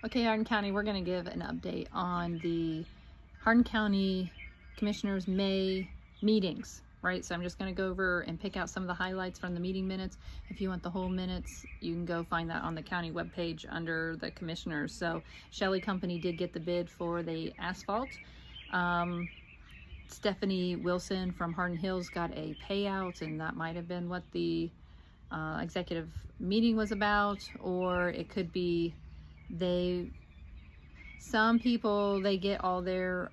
Okay, Hardin County, we're going to give an update on the Hardin County Commissioners' May meetings, right? So I'm just going to go over and pick out some of the highlights from the meeting minutes. If you want the whole minutes, you can go find that on the county webpage under the commissioners. So Shelley Company did get the bid for the asphalt. Stephanie Wilson from Hardin Hills got a payout, and that might have been what the executive meeting was about, or it could be some people, they get all their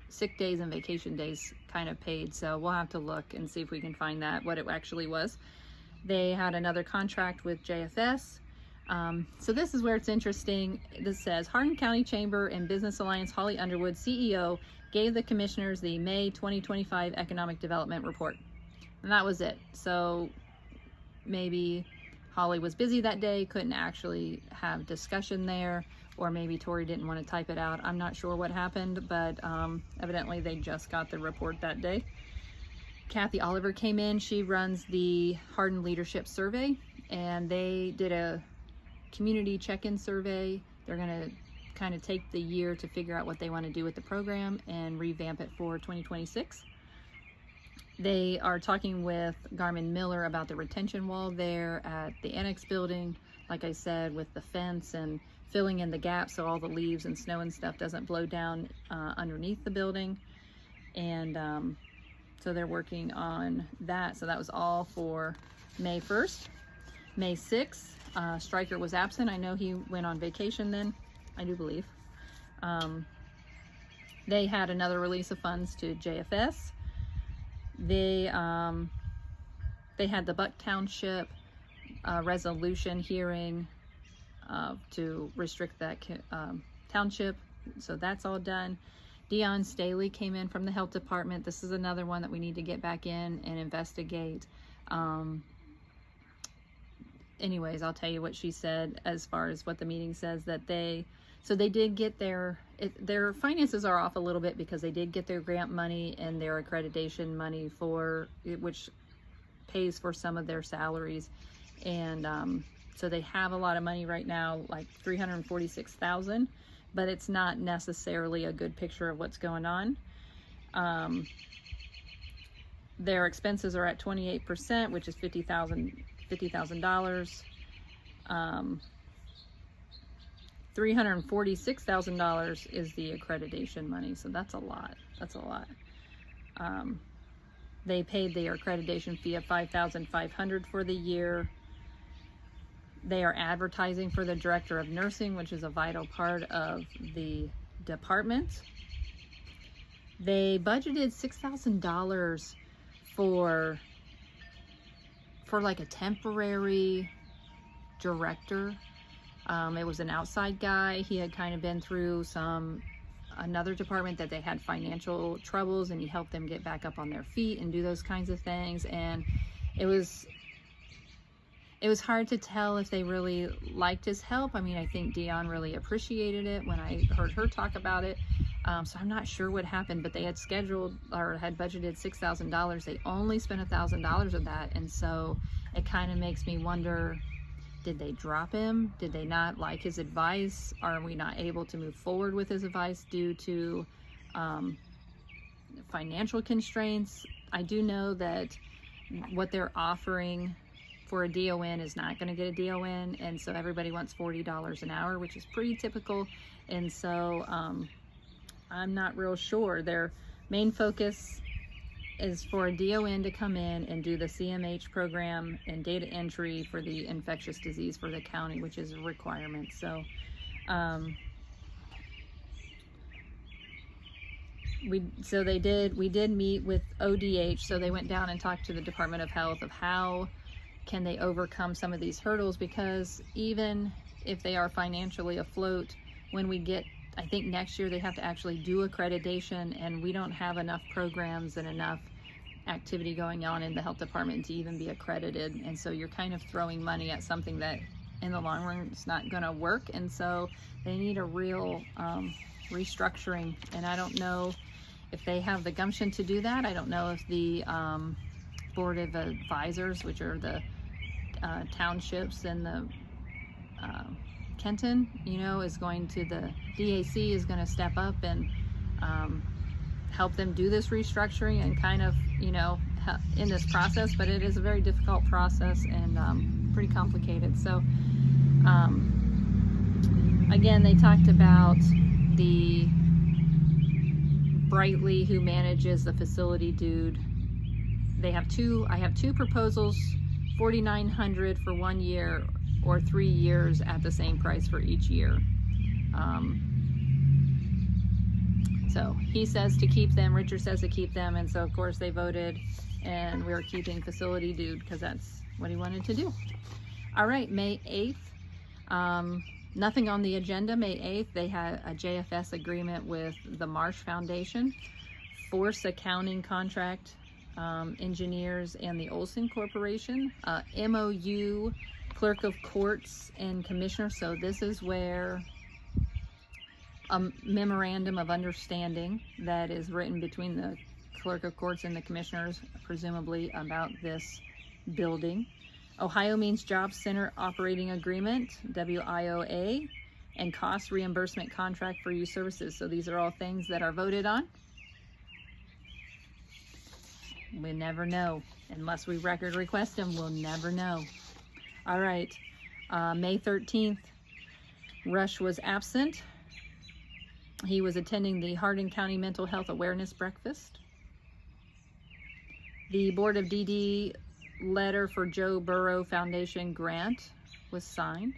sick days and vacation days kind of paid, so we'll have to look and see if we can find that, what it actually was. They had another contract with JFS. So this is where it's interesting. This says Hardin County Chamber and Business Alliance Holly Underwood, CEO, gave the commissioners the May 2025 Economic Development Report. And that was it. So maybe Holly was busy that day, couldn't actually have discussion there, or maybe Tori didn't want to type it out. I'm not sure what happened, but evidently they just got the report that day. Kathy Oliver came in. She runs the Hardin Leadership Survey, and they did a community check-in survey. They're going to kind of take the year to figure out what they want to do with the program and revamp it for 2026. They are talking with Garmin Miller about the retention wall there at the Annex building, like I said, with the fence and filling in the gaps so all the leaves and snow and stuff doesn't blow down underneath the building. And so they're working on that. So that was all for May 1st. May 6th, Stryker was absent. I know he went on vacation then, I do believe. They had another release of funds to JFS. They had the Buck Township resolution hearing to restrict that township, so that's all done. Dion Staley came in from the health department. This is another one that we need to get back in and investigate. Anyways, I'll tell you what she said as far as what the meeting says, that they did get their finances are off a little bit because they did get their grant money and their accreditation money which pays for some of their salaries. And so they have a lot of money right now, like $346,000, but it's not necessarily a good picture of what's going on. Their expenses are at 28%, which is $50,000. $346,000 is the accreditation money, so that's a lot. They paid their accreditation fee of $5,500 for the year. They are advertising for the director of nursing, which is a vital part of the department. They budgeted $6,000 for like a temporary director. It was an outside guy. He had kind of been through another department that they had financial troubles, and he helped them get back up on their feet and do those kinds of things. And it was hard to tell if they really liked his help. I mean, I think Dion really appreciated it when I heard her talk about it. So I'm not sure what happened, but they had scheduled or had budgeted $6,000. They only spent $1,000 of that. And so it kind of makes me wonder, did they drop him? Did they not like his advice? Are we not able to move forward with his advice due to financial constraints? I do know that what they're offering for a DON is not going to get a DON, and so everybody wants $40 an hour, which is pretty typical. And so I'm not real sure. Their main focus is for a DON to come in and do the CMH program and data entry for the infectious disease for the county, which is a requirement. So we did meet with ODH. So they went down and talked to the Department of Health of how can they overcome some of these hurdles, because even if they are financially afloat, when we get, I think next year they have to actually do accreditation, and we don't have enough programs and enough activity going on in the health department to even be accredited. And so you're kind of throwing money at something that in the long run it's not going to work. And so they need a real restructuring, and I don't know if they have the gumption to do that. I don't know if the Board of Advisors, which are the townships and the Kenton, you know, is going to, the DAC is going to step up and help them do this restructuring and kind of, you know, in this process, but it is a very difficult process and pretty complicated. So again, they talked about the Brightly, who manages the facility, dude. I have two proposals, $4,900 for 1 year or 3 years at the same price for each year. So he says to keep them, Richard says to keep them, and so of course they voted, and we're keeping facility dude because that's what he wanted to do. All right, May 8th, nothing on the agenda. May 8th, they had a JFS agreement with the Marsh Foundation, Force Accounting Contract Engineers, and the Olson Corporation, MOU, Clerk of Courts and Commissioner. So this is where a memorandum of understanding that is written between the Clerk of Courts and the Commissioners, presumably about this building. Ohio Means Job Center Operating Agreement, WIOA, and Cost Reimbursement Contract for Use Services. So these are all things that are voted on. We never know. Unless we record request them, we'll never know. All right, May 13th, Rush was absent. He was attending the Hardin County Mental Health Awareness Breakfast. The Board of DD letter for Joe Burrow Foundation grant was signed.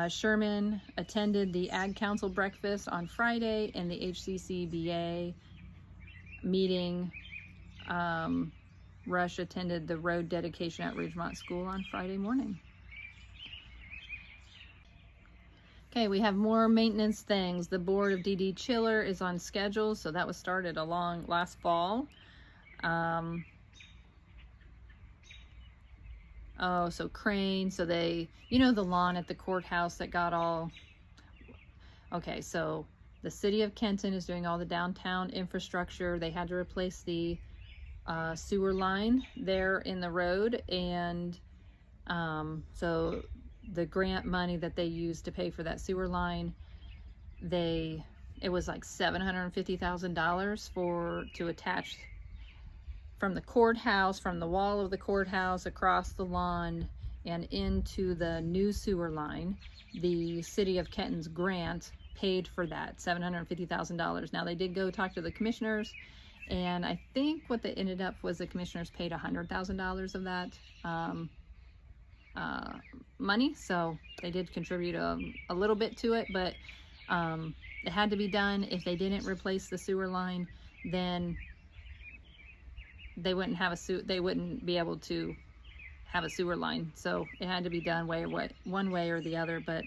Sherman attended the Ag Council breakfast on Friday and the HCCBA meeting. Rush attended the road dedication at Ridgemont School on Friday morning. Okay, we have more maintenance things. The Board of DD chiller is on schedule, so that was started along last fall. Oh, so crane, so they, you know, the lawn at the courthouse that got all, okay, so the city of Kenton is doing all the downtown infrastructure. They had to replace the sewer line there in the road, and so the grant money that they used to pay for that sewer line, it was like $750,000 to attach from the courthouse, from the wall of the courthouse across the lawn and into the new sewer line. The city of Kenton's grant paid for that, $750,000. Now they did go talk to the commissioners, and I think what they ended up was the commissioners paid $100,000 of that money, so they did contribute a little bit to it, but it had to be done. If they didn't replace the sewer line, then they wouldn't have they wouldn't be able to have a sewer line, so it had to be done one way or the other. But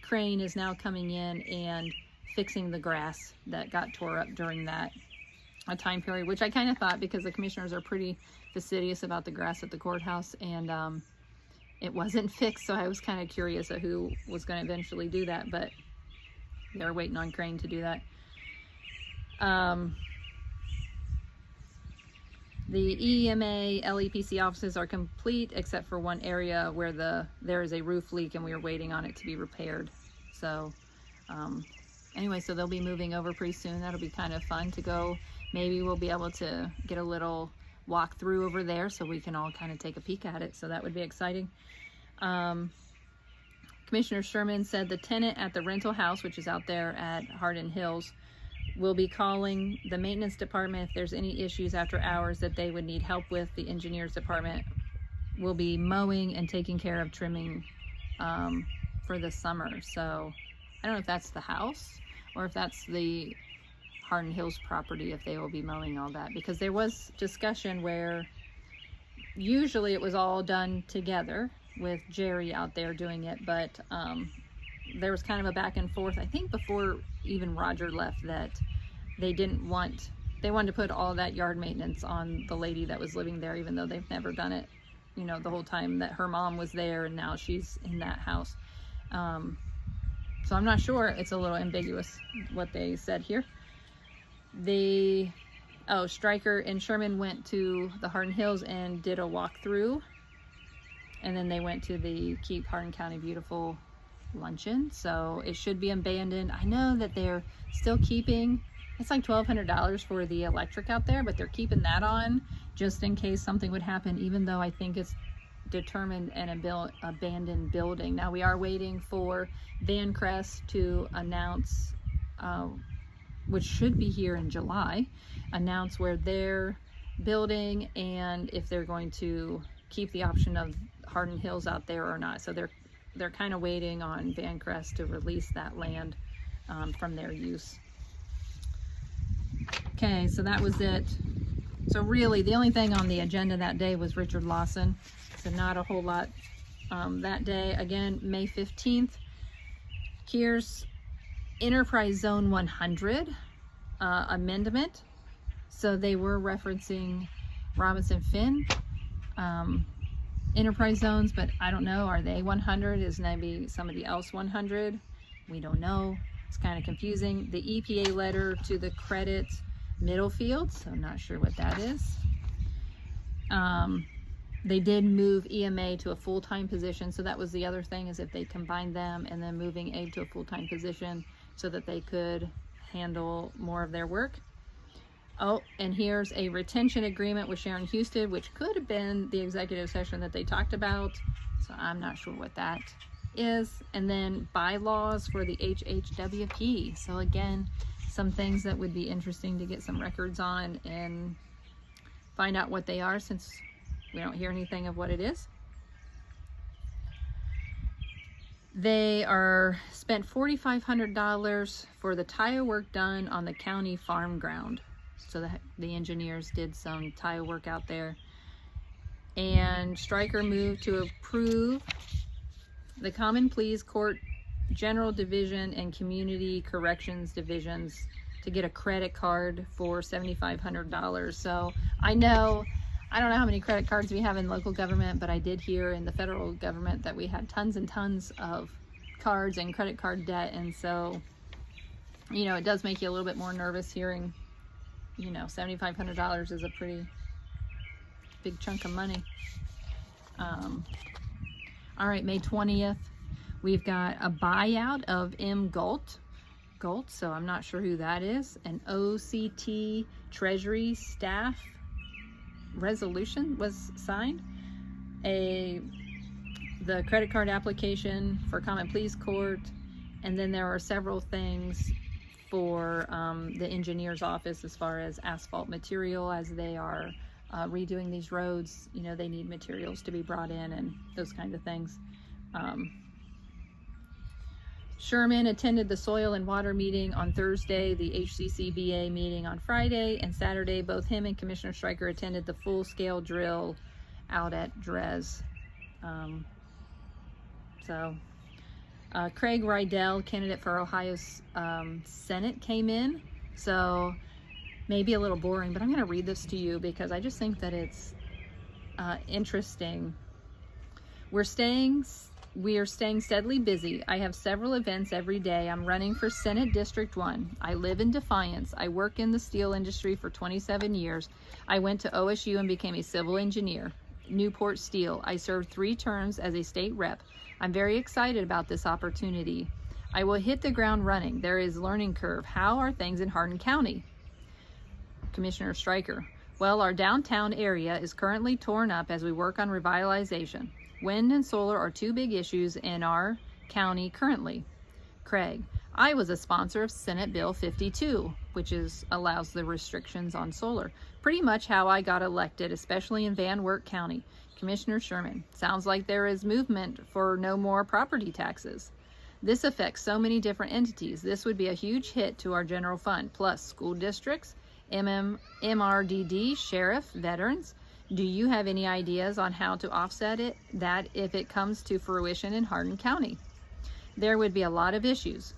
Crane is now coming in and fixing the grass that got tore up during that time period, which I kind of thought, because the commissioners are pretty fastidious about the grass at the courthouse, and it wasn't fixed, so I was kind of curious of who was going to eventually do that, but they're waiting on Crane to do that. The EMA LEPC offices are complete except for one area where there is a roof leak and we are waiting on it to be repaired. So anyway, so they'll be moving over pretty soon. That'll be kind of fun to go. Maybe we'll be able to get a little walk through over there so we can all kind of take a peek at it. So that would be exciting. Commissioner Sherman said the tenant at the rental house, which is out there at Hardin Hills, will be calling the maintenance department if there's any issues after hours that they would need help with. The engineers department will be mowing and taking care of trimming for the summer. So I don't know if that's the house or if that's the Hardin Hills property, if they will be mowing all that, because there was discussion where usually it was all done together with Jerry out there doing it, but there was kind of a back and forth, I think before even Roger left, that they wanted to put all that yard maintenance on the lady that was living there, even though they've never done it, you know, the whole time that her mom was there and now she's in that house. So I'm not sure, it's a little ambiguous what they said here. Stryker and Sherman went to the Hardin Hills and did a walkthrough, and then they went to the Keep Hardin County Beautiful luncheon, so it should be abandoned. I know that they're still keeping, it's like $1,200 for the electric out there, but they're keeping that on just in case something would happen, even though I think it's determined an abandoned building. Now we are waiting for Van Crest to announce, which should be here in July, announce where they're building and if they're going to keep the option of Hardin Hills out there or not. So they're kind of waiting on Van Crest to release that land from their use. Okay, so that was it. So really the only thing on the agenda that day was Richard Lawson. So not a whole lot that day. Again, May 15th, here's Enterprise Zone 100 amendment. So they were referencing Robinson Finn enterprise zones, but I don't know, are they 100? Is maybe somebody else 100? We don't know. It's kind of confusing. The EPA letter to the credit Middlefield, so I'm not sure what that is. They did move EMA to a full-time position, so that was the other thing, is if they combined them and then moving AID to a full-time position so that they could handle more of their work. Oh, and here's a retention agreement with Sharon Houston, which could have been the executive session that they talked about, so I'm not sure what that is. And then bylaws for the HHWP. So again, some things that would be interesting to get some records on and find out what they are, since we don't hear anything of what it is. They are spent $4,500 for the tile work done on the county farm ground. So the engineers did some tile work out there. And Stryker moved to approve the Common Pleas Court General Division and Community Corrections Divisions to get a credit card for $7,500. So I don't know how many credit cards we have in local government, but I did hear in the federal government that we had tons and tons of cards and credit card debt. And so, you know, it does make you a little bit more nervous hearing, you know, $7,500 is a pretty big chunk of money. All right, May 20th, we've got a buyout of M. Galt, so I'm not sure who that is. An OCT Treasury staff resolution was signed. The credit card application for Common Pleas Court, and then there are several things for the engineer's office as far as asphalt material as they are redoing these roads. You know, they need materials to be brought in and those kind of things. Sherman attended the soil and water meeting on Thursday, the HCCBA meeting on Friday, and Saturday both him and Commissioner Stryker attended the full-scale drill out at Drez. Craig Rydell, candidate for Ohio's Senate, came in. So maybe a little boring, but I'm going to read this to you because I just think that it's interesting. We are staying steadily busy. I have several events every day. I'm running for Senate District 1. I live in Defiance. I work in the steel industry for 27 years. I went to OSU and became a civil engineer. Newport Steel. I served 3 terms as a state rep. I'm very excited about this opportunity. I will hit the ground running. There is a learning curve. How are things in Hardin County? Commissioner Stryker. Well, our downtown area is currently torn up as we work on revitalization. Wind and solar are 2 big issues in our county currently. Craig. I was a sponsor of Senate Bill 52, which allows the restrictions on solar. Pretty much how I got elected, especially in Van Wert County. Commissioner Sherman. Sounds like there is movement for no more property taxes. This affects so many different entities. This would be a huge hit to our general fund, plus school districts, MRDD, sheriff, veterans. Do you have any ideas on how to offset that if it comes to fruition in Hardin County? There would be a lot of issues.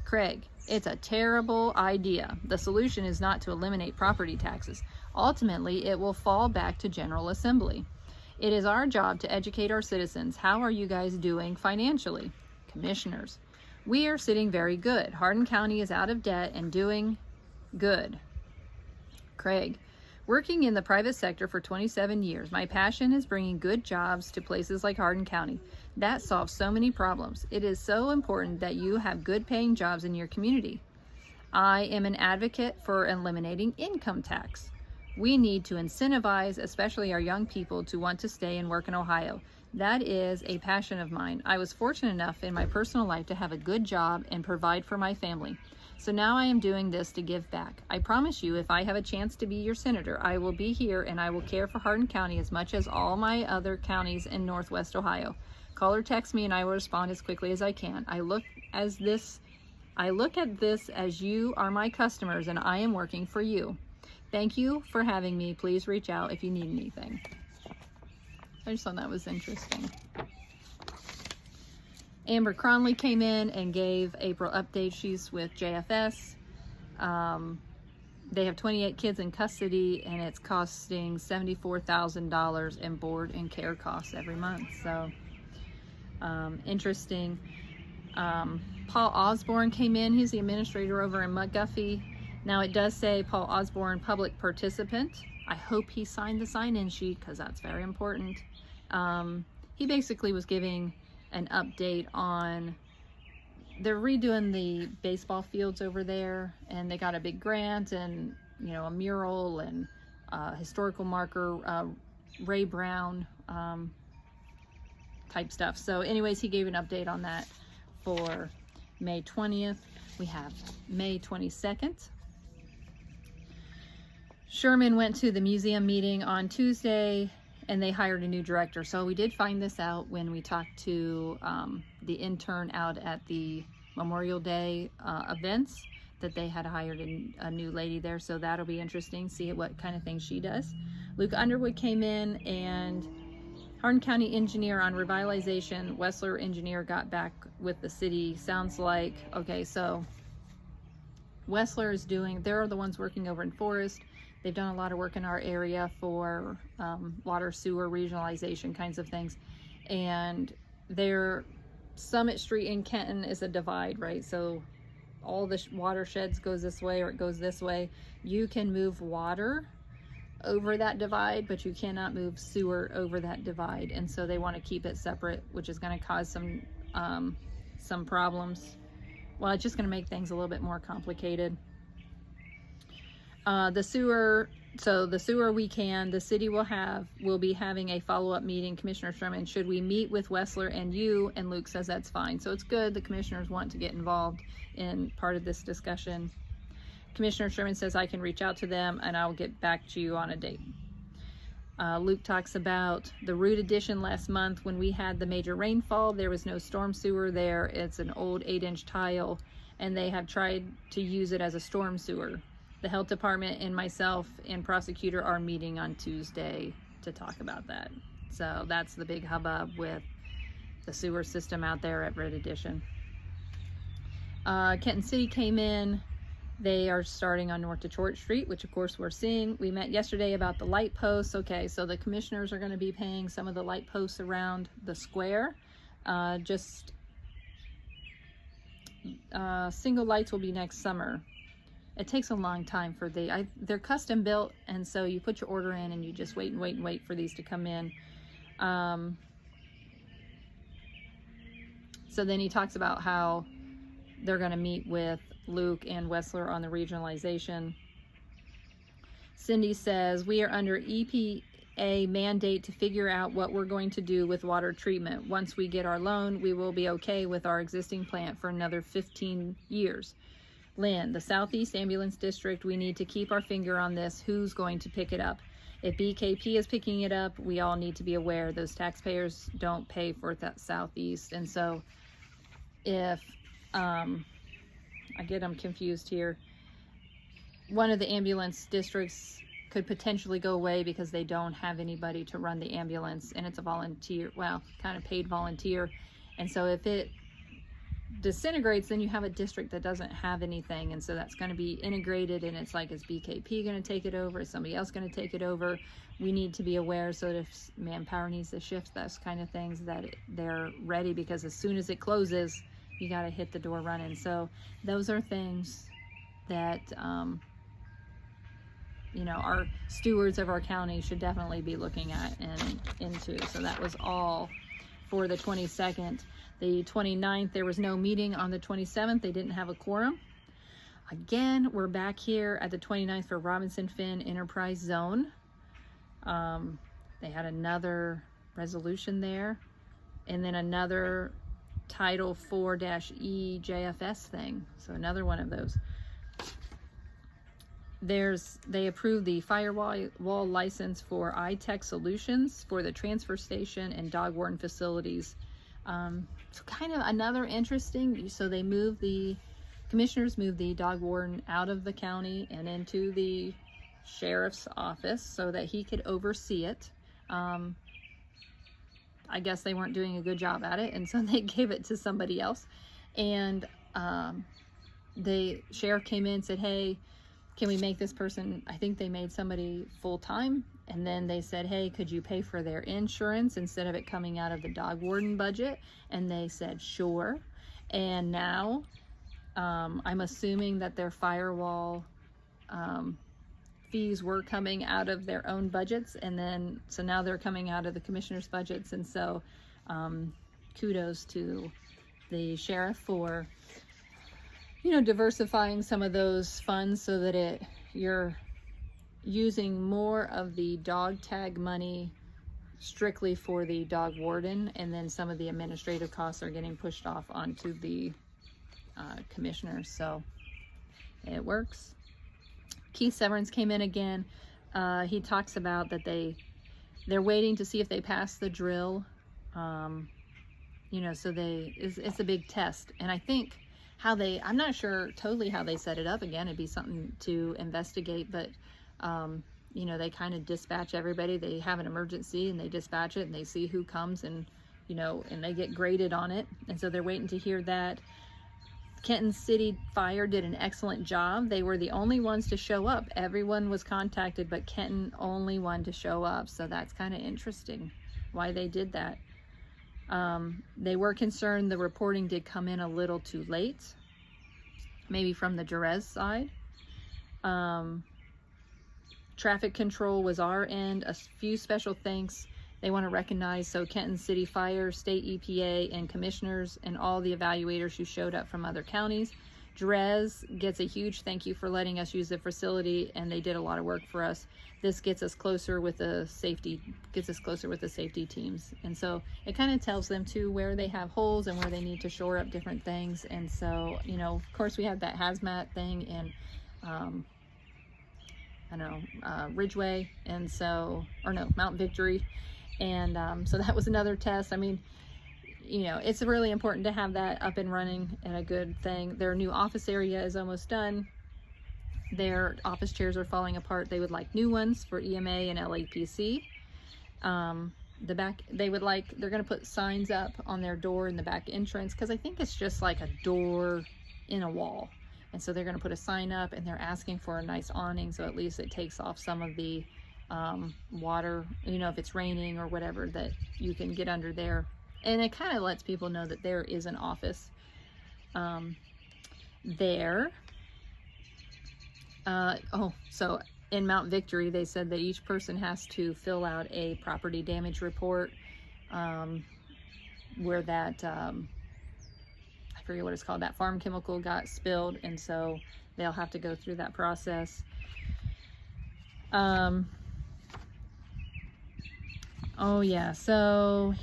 Craig, it's a terrible idea. The solution is not to eliminate property taxes. Ultimately, it will fall back to General Assembly. It is our job to educate our citizens. How are you guys doing financially? Commissioners, we are sitting very good. Hardin County is out of debt and doing good. Craig, Working in the private sector for 27 years, my passion is bringing good jobs to places like Hardin County. That solves so many problems. It is so important that you have good paying jobs in your community. I am an advocate for eliminating income tax. We need to incentivize, especially our young people, to want to stay and work in Ohio. That is a passion of mine. I was fortunate enough in my personal life to have a good job and provide for my family. So now I am doing this to give back. I promise you, if I have a chance to be your senator, I will be here and I will care for Hardin County as much as all my other counties in Northwest Ohio. Call or text me and I will respond as quickly as I can. I look at this as you are my customers and I am working for you. Thank you for having me. Please reach out if you need anything. I just thought that was interesting. Amber Cronley came in and gave April updates. She's with JFS. They have 28 kids in custody and it's costing $74,000 in board and care costs every month. So interesting. Paul Osborne came in. He's the administrator over in McGuffey. Now it does say Paul Osborne, public participant. I hope he signed the sign-in sheet because that's very important. He basically was giving an update on, they're redoing the baseball fields over there and they got a big grant and, you know, a mural and historical marker, Ray Brown type stuff. So anyways, he gave an update on that for May 20th. We have May 22nd. Sherman went to the museum meeting on Tuesday and they hired a new director. So we did find this out when we talked to the intern out at the Memorial Day events, that they had hired a new lady there. So that'll be interesting, see what kind of thing she does. Luke Underwood came in, and Hardin County engineer on revitalization, Wessler engineer got back with the city. Sounds like, okay, so Wessler is doing, they're the ones working over in Forest. They've done a lot of work in our area for water sewer regionalization kinds of things. And their Summit Street in Kenton is a divide, right? So all the watersheds goes this way or it goes this way. You can move water over that divide, but you cannot move sewer over that divide. And so they want to keep it separate, which is going to cause some problems. Well, it's just going to make things a little bit more complicated. The sewer the city will be having a follow-up meeting. Commissioner Sherman, should we meet with Wessler and you? And Luke says that's fine. So it's good the commissioners want to get involved in part of this discussion. Commissioner Sherman says I can reach out to them and I'll get back to you on a date. Luke talks about the root addition last month when we had the major rainfall. There was no storm sewer there. It's an old 8-inch tile and they have tried to use it as a storm sewer. The health department and myself and prosecutor are meeting on Tuesday to talk about that. So that's the big hubbub with the sewer system out there at Root Addition. Kenton City came in. They are starting on North Detroit Street, which of course we're seeing. We met yesterday about the light posts. Okay, so the commissioners are going to be paying some of the light posts around the square. Single lights will be next summer. It takes a long time for they're custom built, and so you put your order in and you just wait and wait and wait for these to come in. So then he talks about how they're going to meet with Luke and Wessler on the regionalization. Cindy says, we are under EPA mandate to figure out what we're going to do with water treatment. Once we get our loan, we will be okay with our existing plant for another 15 years. Lynn, the Southeast Ambulance District, we need to keep our finger on this. Who's going to pick it up? If BKP is picking it up, we all need to be aware those taxpayers don't pay for that Southeast. And so if, I get them confused here, one of the ambulance districts could potentially go away because they don't have anybody to run the ambulance, and it's a volunteer, well, kind of paid volunteer. And so if it disintegrates, then you have a district that doesn't have anything, and so that's going to be integrated, and it's like, is BKP going to take it over? Is somebody else going to take it over? We need to be aware so that if manpower needs to shift, those kind of things, that they're ready, because as soon as it closes, you got to hit the door running. So those are things that you know, our stewards of our county should definitely be looking at and into. So that was all for the 22nd. The 29th, there was no meeting. On the 27th, they didn't have a quorum. Again, we're back here at the 29th for Robinson Finn Enterprise Zone. They had another resolution there, and then another Title 4-E JFS thing. So another one of those. They approved the firewall license for iTech Solutions for the transfer station and dog warden facilities. So kind of another interesting, so they moved the commissioners moved the dog warden out of the county and into the sheriff's office so that he could oversee it. I guess they weren't doing a good job at it, and so they gave it to somebody else. And the sheriff came in and said, hey, can we make this person, I think they made somebody full-time, and then they said, hey, could you pay for their insurance instead of it coming out of the dog warden budget? And they said, sure. And now I'm assuming that their firewall fees were coming out of their own budgets, and then so now they're coming out of the commissioner's budgets. And so kudos to the sheriff for, you know, diversifying some of those funds so that you're using more of the dog tag money strictly for the dog warden, and then some of the administrative costs are getting pushed off onto the commissioners. So it works. Keith Severance came in again. He talks about that they're waiting to see if they pass the drill. You know, so it's a big test, and I think I'm not sure totally how they set it up. Again, it'd be something to investigate, but you know, they kind of dispatch everybody. They have an emergency and they dispatch it, and they see who comes, and you know, and they get graded on it. And so they're waiting to hear that. Kenton City Fire did an excellent job. They were the only ones to show up. Everyone was contacted, but Kenton only one to show up. So that's kind of interesting why they did that. They were concerned the reporting did come in a little too late, maybe from the Jerez side. Traffic control was our end. A few special thanks they want to recognize. So Kenton City Fire, State EPA, and commissioners, and all the evaluators who showed up from other counties. Jerez gets a huge thank you for letting us use the facility, and they did a lot of work for us. This gets us closer with the safety teams. And so it kind of tells them too where they have holes and where they need to shore up different things. And so, you know, of course we have that hazmat thing in Ridgeway, and so, or no, Mount Victory. And so that was another test. I mean, you know, it's really important to have that up and running and a good thing. Their new office area is almost done. Their office chairs are falling apart. They would like new ones for EMA and LAPC. The back, they're going to put signs up on their door in the back entrance, because I think it's just like a door in a wall. And so they're going to put a sign up, and they're asking for a nice awning, so at least it takes off some of the water, you know, if it's raining or whatever, that you can get under there. And it kind of lets people know that there is an office there. So in Mount Victory, they said that each person has to fill out a property damage report where that, I forget what it's called, that farm chemical got spilled, and so they'll have to go through that process. Oh yeah, so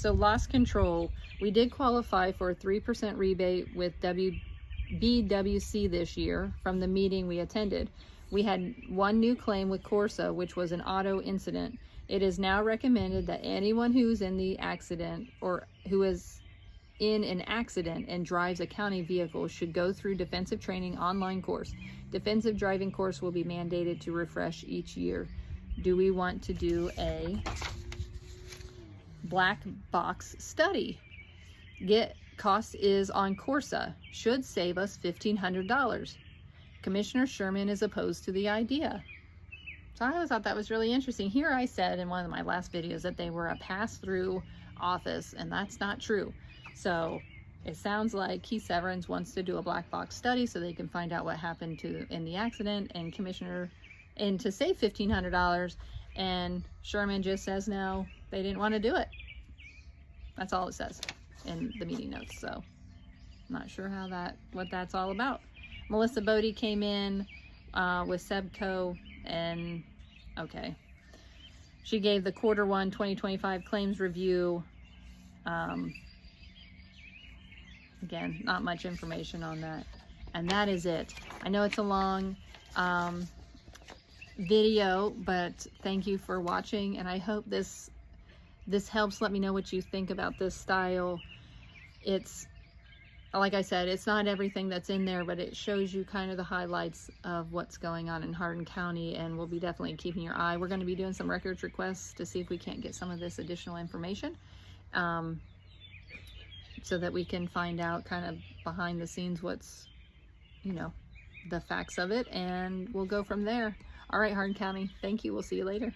loss control. We did qualify for a 3% rebate with BWC this year from the meeting we attended. We had one new claim with Corsa, which was an auto incident. It is now recommended that anyone who's in the accident or who is in an accident and drives a county vehicle should go through defensive training online course. Defensive driving course will be mandated to refresh each year. Do we want to do a black box study? Cost is on Corsa. Should save us $1,500. Commissioner Sherman is opposed to the idea. So I always thought that was really interesting. Here I said in one of my last videos that they were a pass-through office, and that's not true. So it sounds like Keith Severance wants to do a black box study so they can find out what happened in the accident, and Commissioner and to save $1,500, and Sherman just says no, they didn't want to do it. That's all it says in the meeting notes. So not sure what that's all about. Melissa Bodie came in with Sebco, and okay, she gave the Q1 2025 claims review. Again, not much information on that, and that is it. I know it's a long video, but thank you for watching, and I hope this helps. Let me know what you think about this style. It's, like I said, it's not everything that's in there, but it shows you kind of the highlights of what's going on in Hardin County, and we'll be definitely keeping your eye. We're going to be doing some records requests to see if we can't get some of this additional information, so that we can find out kind of behind the scenes what's, you know, the facts of it, and we'll go from there. All right, Hardin County, thank you. We'll see you later.